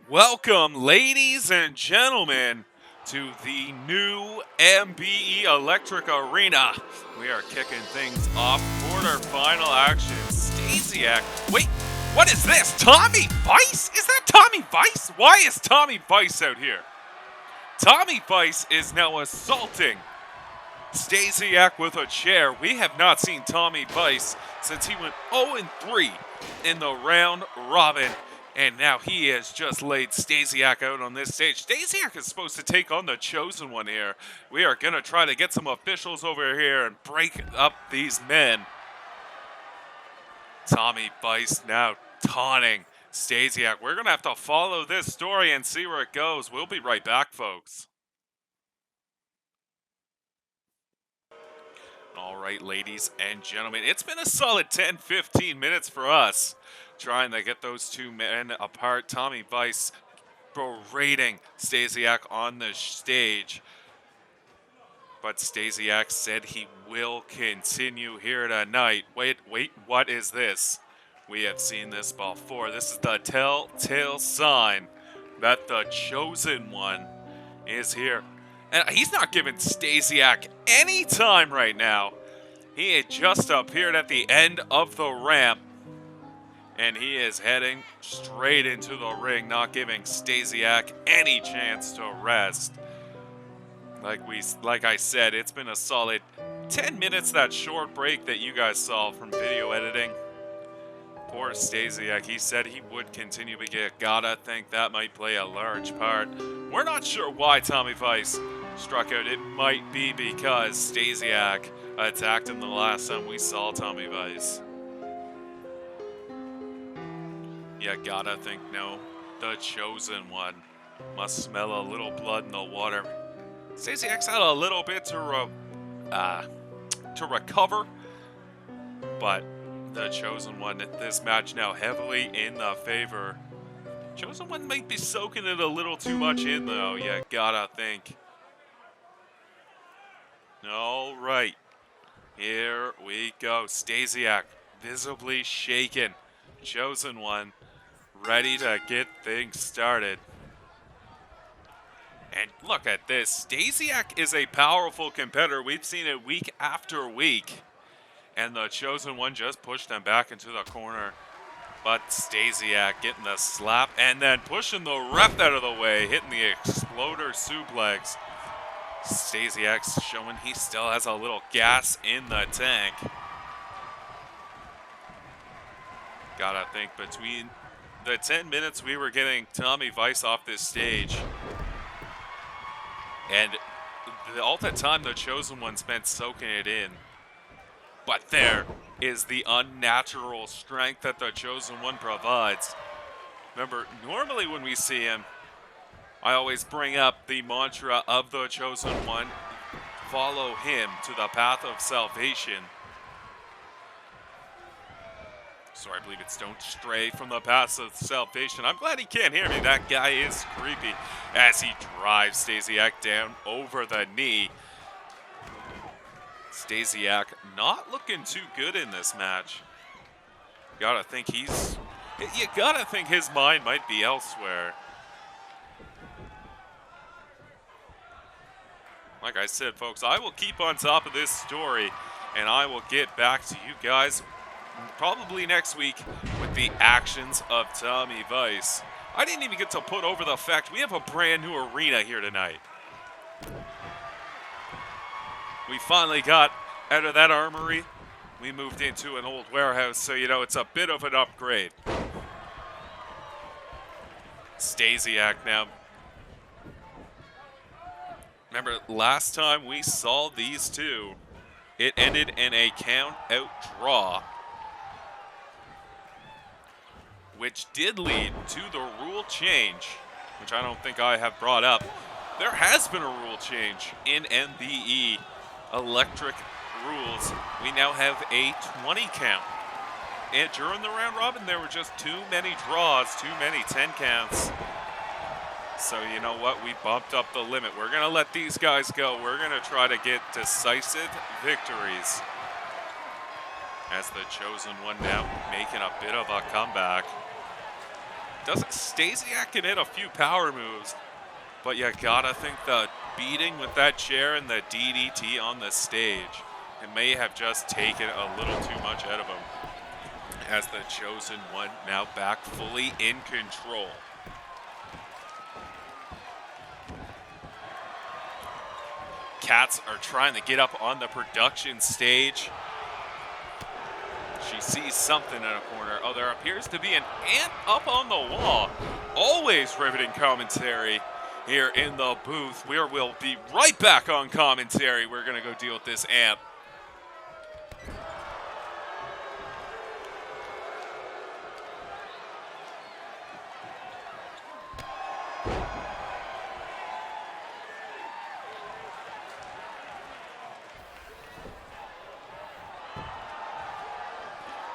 Welcome, ladies and gentlemen, to the new MBE Electric Arena. We are kicking things off, quarterfinal action. Stasiak. Wait, what is this? Tommy Vice? Is that Tommy Vice? Why is Tommy Vice out here? Tommy Vice is now assaulting Stasiak with a chair. We have not seen Tommy Vice since he went 0-3 in the round robin. And now he has just laid Stasiak out on this stage. Stasiak is supposed to take on the Chosen One here. We are going to try to get some officials over here and break up these men. Tommy Vice now taunting Stasiak. We're going to have to follow this story and see where it goes. We'll be right back, folks. All right, ladies and gentlemen, it's been a solid 10-15 minutes for us trying to get those two men apart. Tommy Vice berating Stasiak on the stage. But Stasiak said he will continue here tonight. Wait, what is this? We have seen this before. This is the telltale sign that the Chosen One is here. And he's not giving Stasiak any time right now. He had just appeared at the end of the ramp. And he is heading straight into the ring, not giving Stasiak any chance to rest. Like I said, it's been a solid 10 minutes, that short break that you guys saw from video editing. Poor Stasiak, he said he would continue, but you gotta think that might play a large part. We're not sure why Tommy Vice struck out. It might be because Stasiak attacked him the last time we saw Tommy Vice. You gotta think, no, the Chosen One must smell a little blood in the water. Stasiak's had a little bit to recover, but the Chosen One, this match now heavily in the favor. Chosen One might be soaking it a little too much in, though. You gotta think. All right, here we go. Stasiak visibly shaken. Chosen One ready to get things started. And look at this. Stasiak is a powerful competitor. We've seen it week after week. And the Chosen One just pushed him back into the corner. But Stasiak getting the slap and then pushing the ref out of the way, hitting the exploder suplex. Stasiak's showing he still has a little gas in the tank. Gotta think, between the 10 minutes we were getting Tommy Vice off this stage and all that time the Chosen One spent soaking it in. But there is the unnatural strength that the Chosen One provides. Remember, normally when we see him, I always bring up the mantra of the Chosen One: follow him to the path of salvation. So I believe it's don't stray from the path of salvation. I'm glad he can't hear me. That guy is creepy as he drives Stasiak down over the knee. Stasiak not looking too good in this match. You gotta think his mind might be elsewhere. Like I said, folks, I will keep on top of this story and I will get back to you guys probably next week with the actions of Tommy Vice. I didn't even get to put over the fact we have a brand new arena here tonight. We finally got out of that armory. We moved into an old warehouse, so you know it's a bit of an upgrade. Stasiak now. Remember, last time we saw these two, it ended in a count-out draw, which did lead to the rule change, which I don't think I have brought up. There has been a rule change in MBE Electric rules. We now have a 20 count. And during the round robin, there were just too many draws, too many 10 counts. So you know what? We bumped up the limit. We're going to let these guys go. We're going to try to get decisive victories. As the Chosen One now making a bit of a comeback. Stasiak can hit a few power moves, but you gotta think the beating with that chair and the DDT on the stage, it may have just taken a little too much out of him. As the Chosen One now back fully in control. Cats are trying to get up on the production stage. She sees something in a corner. Oh, there appears to be an ant up on the wall. Always riveting commentary here in the booth. We'll be right back on commentary. We're going to go deal with this ant.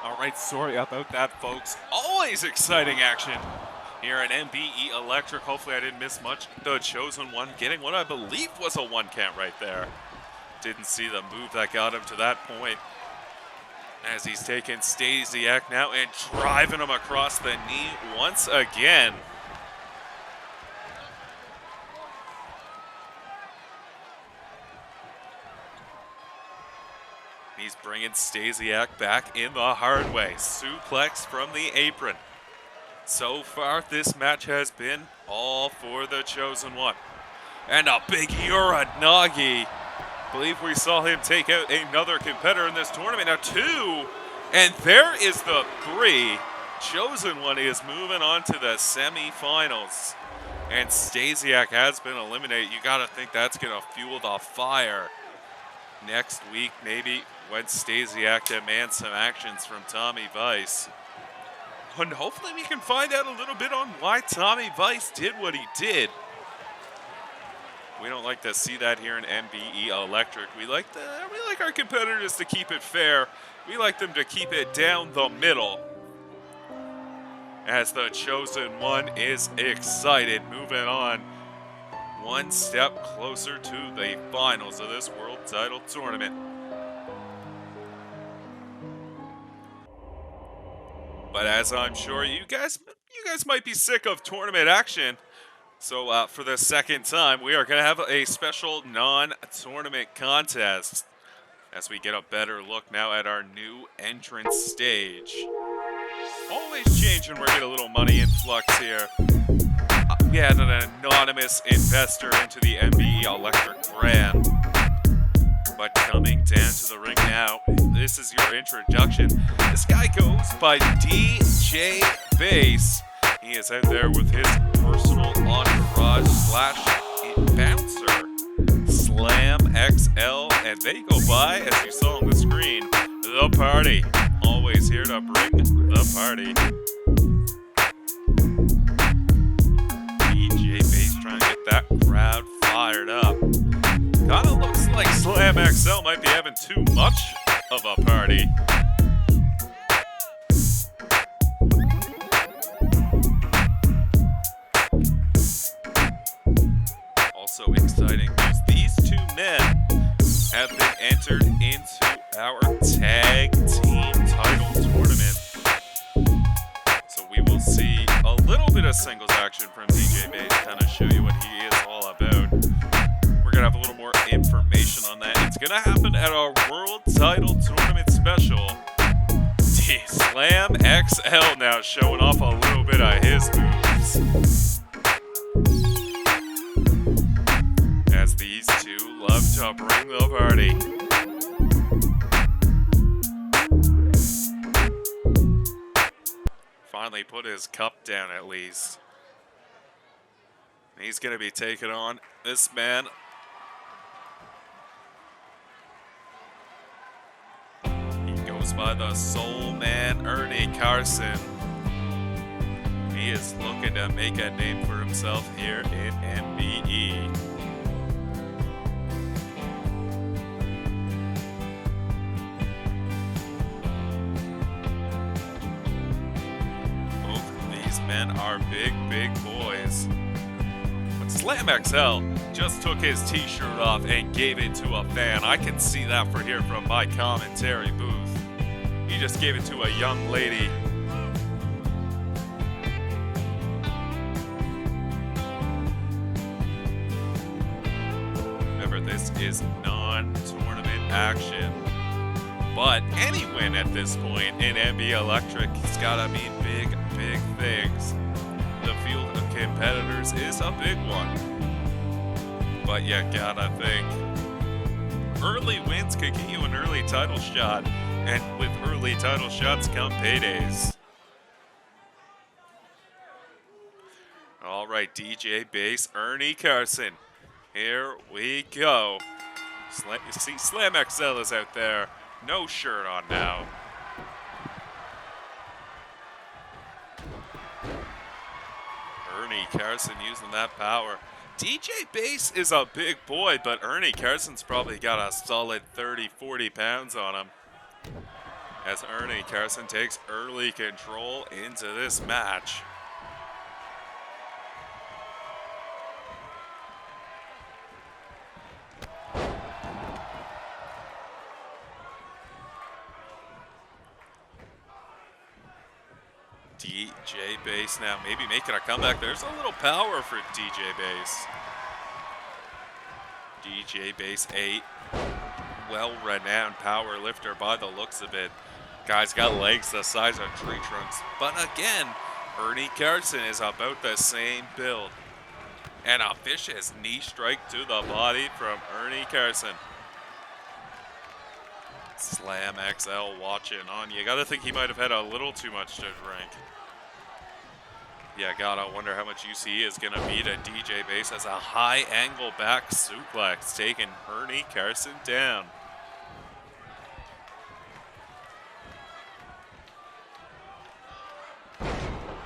All right, sorry about that, folks. Always exciting action here at MBE Electric. Hopefully I didn't miss much. The Chosen One getting what I believe was a one count right there. Didn't see the move that got him to that point. As he's taking Stasiak now and driving him across the knee once again. He's bringing Stasiak back in the hard way. Suplex from the apron. So far, this match has been all for the Chosen One. And a big Uranagi. I believe we saw him take out another competitor in this tournament. Now 2, and there is the 3. Chosen One is moving on to the semifinals. And Stasiak has been eliminated. You got to think that's going to fuel the fire next week, maybe, when Stasiak demands some actions from Tommy Vice. And hopefully we can find out a little bit on why Tommy Vice did what he did. We don't like to see that here in MBE Electric. We like our competitors to keep it fair. We like them to keep it down the middle. As the Chosen One is excited, moving on one step closer to the finals of this World Title Tournament. But as I'm sure you guys might be sick of tournament action, so for the second time, we are going to have a special non-tournament contest as we get a better look now at our new entrance stage. Always changing, we're getting a little money influx here. We had an anonymous investor into the MBE Electric brand. But coming down to the ring now, this is your introduction. This guy goes by DJ Bass. He is out there with his personal entourage / bouncer, Slam XL, and they go by, as you saw on the screen, The Party. Always here to bring the party. DJ Bass trying to get that crowd fired up. Kinda looks like Slam XL might be having too much of a party. Also exciting news, these two men have been entered into our tag team title tournament. So we will see a little bit of singles action from DJ Bass, kind of show you what he is all about. We're going to have a little more information on that. It's going to happen at our World Title Tournament special. Slam XL now showing off a little bit of his moves. As these two love to bring the party. Finally put his cup down at least. He's going to be taking on this man. He goes by the Soul Man, Ernie Carson. He is looking to make a name for himself here in MBE. Men are big boys. But Slam XL just took his t-shirt off and gave it to a fan. I can see that for here from my commentary booth. He just gave it to a young lady. this is non-tournament action. But any win at this point in MBE Electric has gotta mean big, big things. The field of competitors is a big one. But you gotta think. Early wins could get you an early title shot. And with early title shots come paydays. All right, DJ Bass, Ernie Carson. Here we go. You see Slam XL is out there. No shirt on now. Ernie Carson using that power. DJ Bass is a big boy, but Ernie Carson's probably got a solid 30, 40 pounds on him. As Ernie Carson takes early control into this match. DJ Bass now maybe making a comeback. There's a little power for DJ Bass. DJ Bass, a well-renowned power lifter by the looks of it. Guy's got legs the size of tree trunks. But again, Ernie Carson is about the same build. And a vicious knee strike to the body from Ernie Carson. Slam XL watching on. You gotta think he might have had a little too much to drink. Yeah, gotta wonder how much UC is gonna be to DJ Bass as a high angle back suplex taking Ernie Carson down.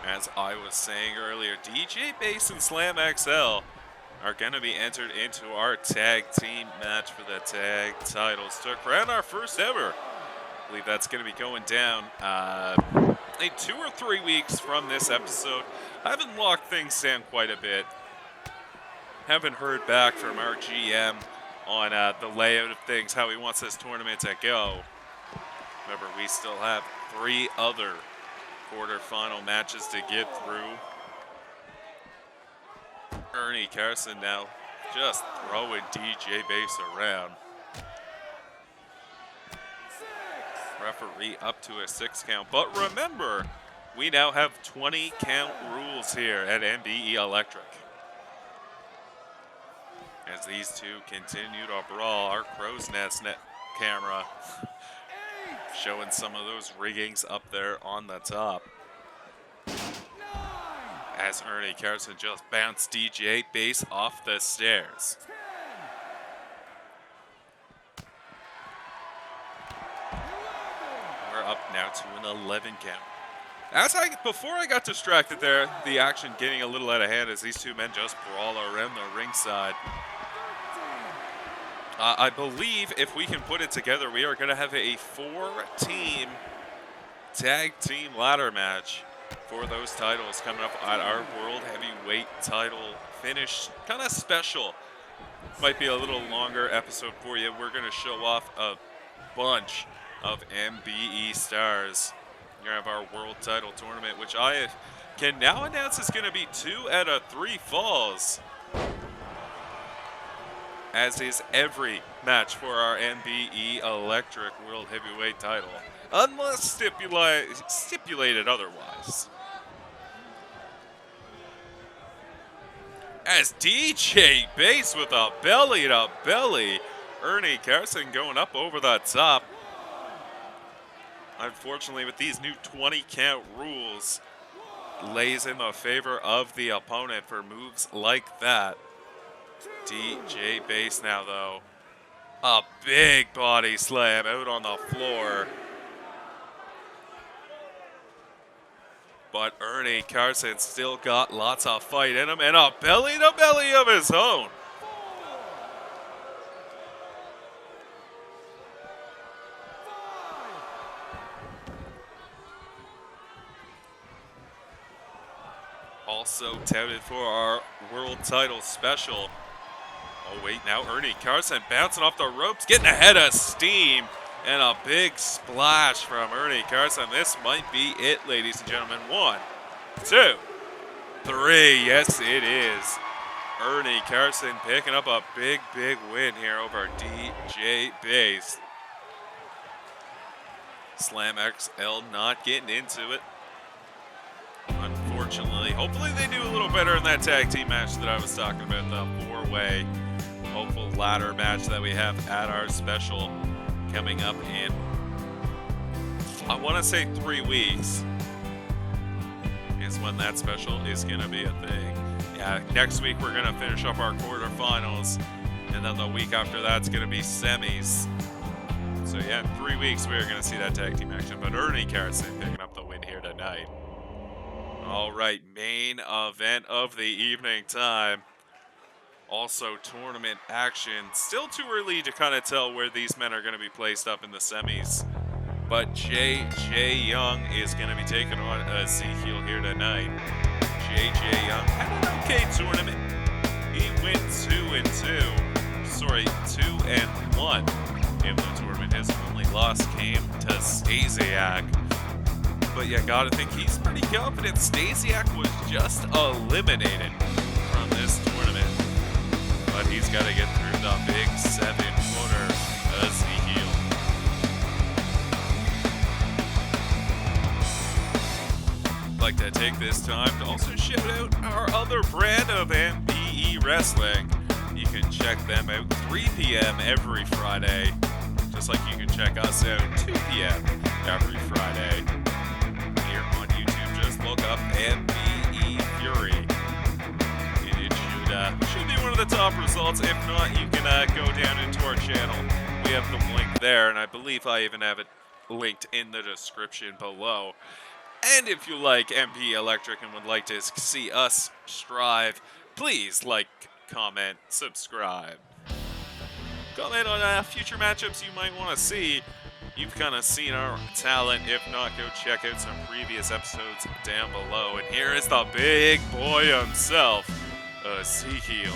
As I was saying earlier, DJ Bass and Slam XL are going to be entered into our tag team match for the tag titles to crown our first ever. I believe that's going to be going down in 2 or 3 weeks from this episode. I haven't locked things down quite a bit. Haven't heard back from our GM on the layout of things, how he wants this tournament to go. Remember, we still have 3 other quarterfinal matches to get through. Ernie Carson now just throwing DJ Bass around. Referee up to a 6 count. But remember, we now have 20 count rules here at MBE Electric. As these two continue to brawl, our crow's nest camera showing some of those riggings up there on the top. As Ernie Carson just bounced DJ Bass off the stairs. We're up now to an 11 count. Before I got distracted there, the action getting a little out of hand as these two men just brawl around the ringside. I believe if we can put it together, we are going to have a 4-team tag team ladder match for those titles coming up at our World Heavyweight title finish. Kind of special. Might be a little longer episode for you. We're going to show off a bunch of MBE stars. We're going to have our world title tournament, which I can now announce is going to be 2 out of 3 falls. As is every match for our MBE Electric World Heavyweight title, unless stipulated otherwise. As DJ Bass with a belly-to-belly, Ernie Carson going up over the top. Unfortunately, with these new 20-count rules, lays in the favor of the opponent for moves like that. DJ Bass now, though. A big body slam out on the floor. But Ernie Carson still got lots of fight in him and a belly-to-belly of his own. Also touted for our world title special. Oh wait, now Ernie Carson bouncing off the ropes, getting ahead of steam. And a big splash from Ernie Carson. This might be it, ladies and gentlemen. 1, 2, 3. Yes, it is. Ernie Carson picking up a big win here over DJ Base. Slam XL not getting into it, unfortunately. Hopefully they do a little better in that tag team match that I was talking about, the four-way hopeful ladder match that we have at our special coming up in, I want to say 3 weeks is when that special is going to be a thing. Yeah, next week we're going to finish up our quarterfinals, and then the week after that's going to be semis. So yeah, in 3 weeks we're going to see that tag team action. But Ernie Carson picking up the win here tonight. All right, main event of the evening time. Also tournament action. Still too early to kind of tell where these men are going to be placed up in the semis. But J.J. Young is going to be taking on Ezekiel here tonight. J.J. Young had an okay tournament. He went 2-1 in the tournament. His only loss came to Stasiak. But you gotta think he's pretty confident. Stasiak was just eliminated from this tournament. But he's got to get through the big 7-footer, Ezekiel. I'd like to take this time to also shout out our other brand of MBE Wrestling. You can check them out 3 p.m. every Friday, just like you can check us out 2 p.m. every Friday. Here on YouTube, just look up MBE Fury. It should be one of the top results. If not, you can go down into our channel. We have the link there, and I believe I even have it linked in the description below. And if you like MBE Electric and would like to see us strive, please like, comment, subscribe. Comment on future matchups you might want to see. You've kind of seen our talent. If not, go check out some previous episodes down below. And here is the big boy himself, Ezekiel.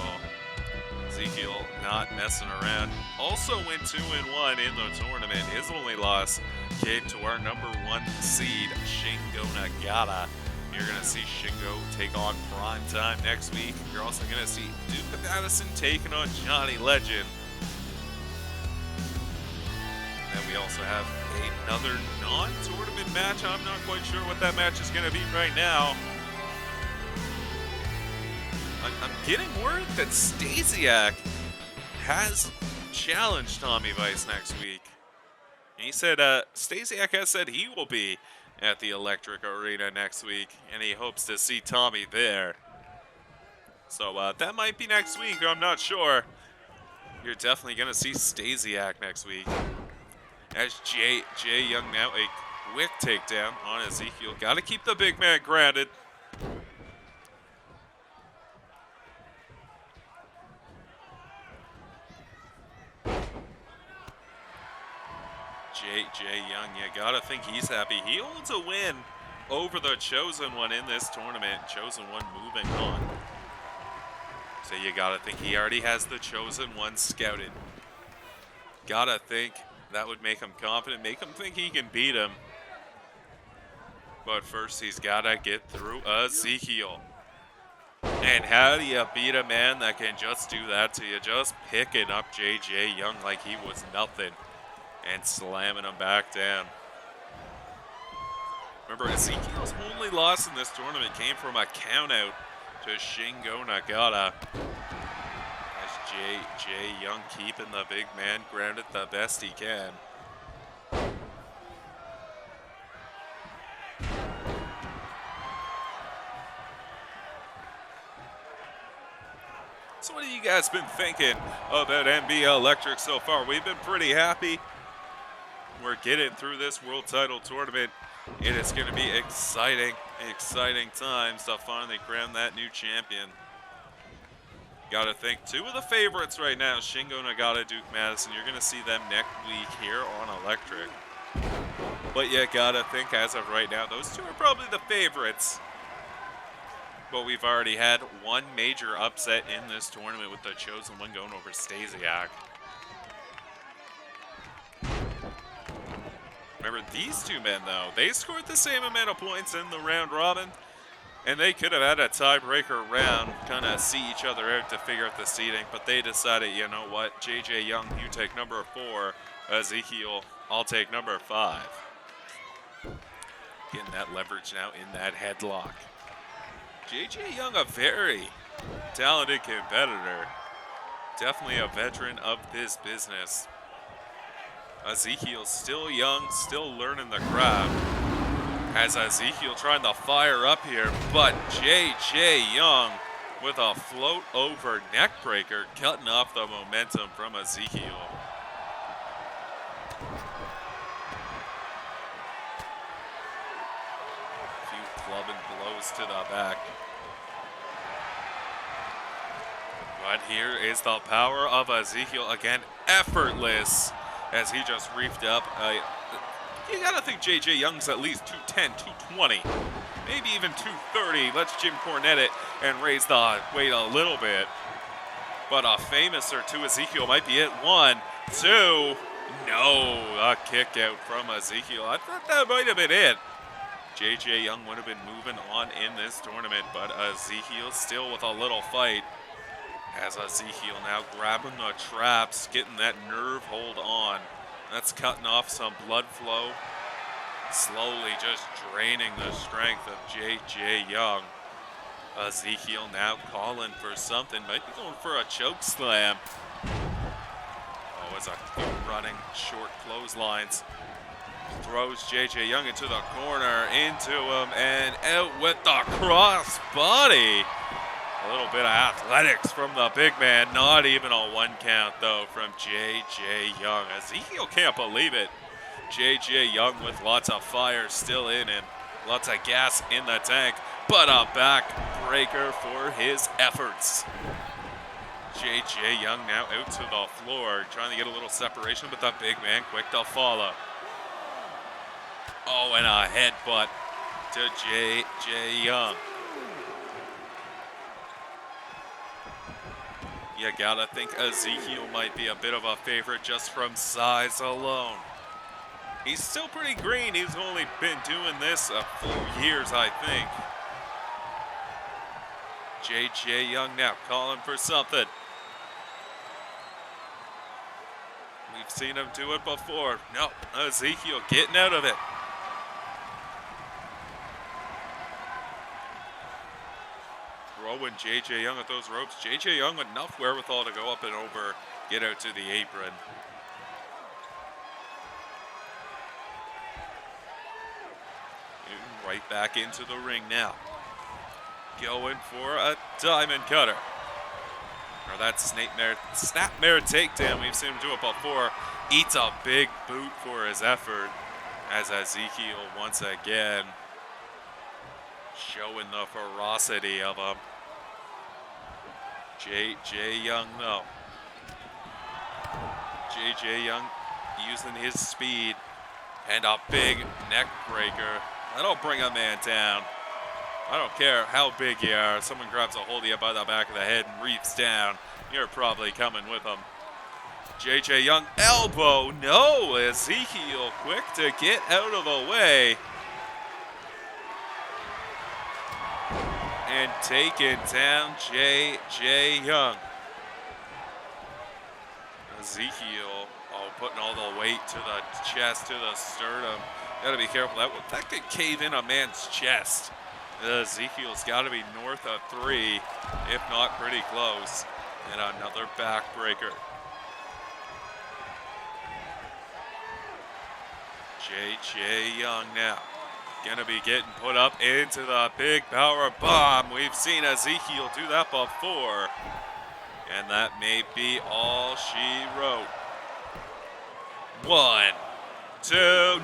Ezekiel not messing around. Also went 2-1 in the tournament. His only loss came to our #1 seed, Shingo Nagata. You're going to see Shingo take on Prime Time next week. You're also going to see Duke of Madison taking on Johnny Legend. And we also have another non-tournament match. I'm not quite sure what that match is going to be right now. I'm getting word that Stasiak has challenged Tommy Vice next week. He said Stasiak has said he will be at the Electric Arena next week, and he hopes to see Tommy there. So that might be next week, I'm not sure. You're definitely going to see Stasiak next week. As J.J. Young now a quick takedown on Ezekiel. Got to keep the big man grounded. J.J. Young, you gotta think he's happy. He holds a win over the Chosen One in this tournament. Chosen One moving on. So you gotta think he already has the Chosen One scouted. Gotta think that would make him confident, make him think he can beat him. But first he's gotta get through Ezekiel. And how do you beat a man that can just do that to you? Just picking up J.J. Young like he was nothing and slamming him back down. Remember, Ezekiel's only loss in this tournament came from a countout to Shingo Nagata. As J.J. Young keeping the big man grounded the best he can. So what have you guys been thinking about MBE Electric so far? We've been pretty happy. We're getting through this world title tournament. It is going to be exciting times to finally crown that new champion. Got to think two of the favorites right now, Shingo Nagata, Duke Madison. You're going to see them next week here on Electric. But you got to think as of right now, those two are probably the favorites. But we've already had one major upset in this tournament with the Chosen One going over Stasiak. Remember, these two men, though, they scored the same amount of points in the round robin. And they could have had a tiebreaker round, kind of see each other out to figure out the seeding, but they decided, you know what, J.J. Young, you take number 4. Ezekiel, I'll take number 5. Getting that leverage now in that headlock. J.J. Young, a very talented competitor. Definitely a veteran of this business. Ezekiel still young, still learning the craft. As Ezekiel trying to fire up here, but J.J. Young with a float over neck breaker, cutting off the momentum from Ezekiel. A few clubbing blows to the back. But here is the power of Ezekiel again, effortless as he just reefed up. You gotta think J.J. Young's at least 210, 220, maybe even 230. Let's Jim Cornette it and raise the weight a little bit. But a famous or two Ezekiel might be it. 1, 2, no, a kick out from Ezekiel. I thought that might have been it. J.J. Young would have been moving on in this tournament, but Ezekiel still with a little fight. As Ezekiel now grabbing the traps, getting that nerve hold on. That's cutting off some blood flow. Slowly just draining the strength of J.J. Young. Ezekiel now calling for something. Might be going for a choke slam. Oh, as a few running short clotheslines. Throws J.J. Young into the corner, into him, and out with the cross body. A little bit of athletics from the big man. Not even a 1 count, though, from J.J. Young. Ezekiel can't believe it. J.J. Young with lots of fire still in him. Lots of gas in the tank. But a backbreaker for his efforts. J.J. Young now out to the floor. Trying to get a little separation, but the big man quick to follow. Oh, and a headbutt to J.J. Young. You gotta think Ezekiel might be a bit of a favorite just from size alone. He's still pretty green. He's only been doing this a few years, I think. J.J. Young now calling for something. We've seen him do it before. No, Ezekiel getting out of it. Throwing J.J. Young at those ropes. J.J. Young with enough wherewithal to go up and over, get out to the apron. And right back into the ring now. Going for a diamond cutter. Or that snapmare takedown. We've seen him do it before. Eats a big boot for his effort. As Ezekiel once again showing the ferocity of him. J.J. Young, though. J.J. Young using his speed and a big neck breaker. That'll bring a man down. I don't care how big you are. Someone grabs a hold of you by the back of the head and reaps down. You're probably coming with them. J.J. Young, elbow. No, Ezekiel quick to get out of the way. And taking down J.J. Young. Ezekiel, putting all the weight to the chest, to the sternum. Gotta be careful. That could cave in a man's chest. Ezekiel's got to be north of 3, if not pretty close. And another backbreaker. J.J. Young now. Gonna be getting put up into the big power bomb. We've seen Ezekiel do that before. And that may be all she wrote. 1, 2,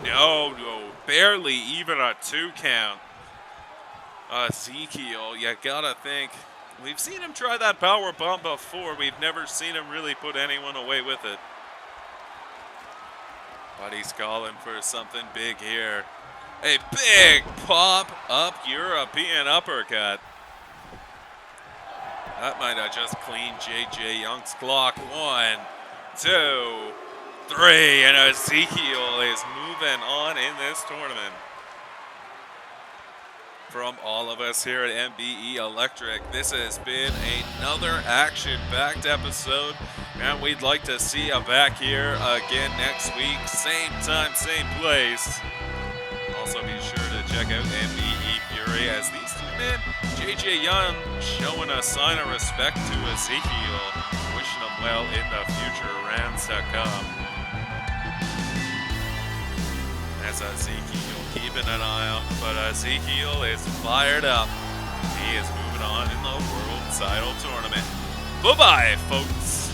no, barely even a 2 count. Ezekiel, you gotta think, we've seen him try that power bomb before. We've never seen him really put anyone away with it. But he's calling for something big here. A big pop-up European uppercut. That might have just cleaned J.J. Young's clock. 1, 2, 3, and Ezekiel is moving on in this tournament. from all of us here at MBE Electric. This has been another action-packed episode, and we'd like to see you back here again next week. Same time, same place. Also be sure to check out MBE Fury as these two men, JJ Young showing a sign of respect to Ezekiel, wishing him well in the future rounds to come. As Ezekiel keeping an eye out, but Ezekiel is fired up. He is moving on in the World Title Tournament. Bye-bye, folks.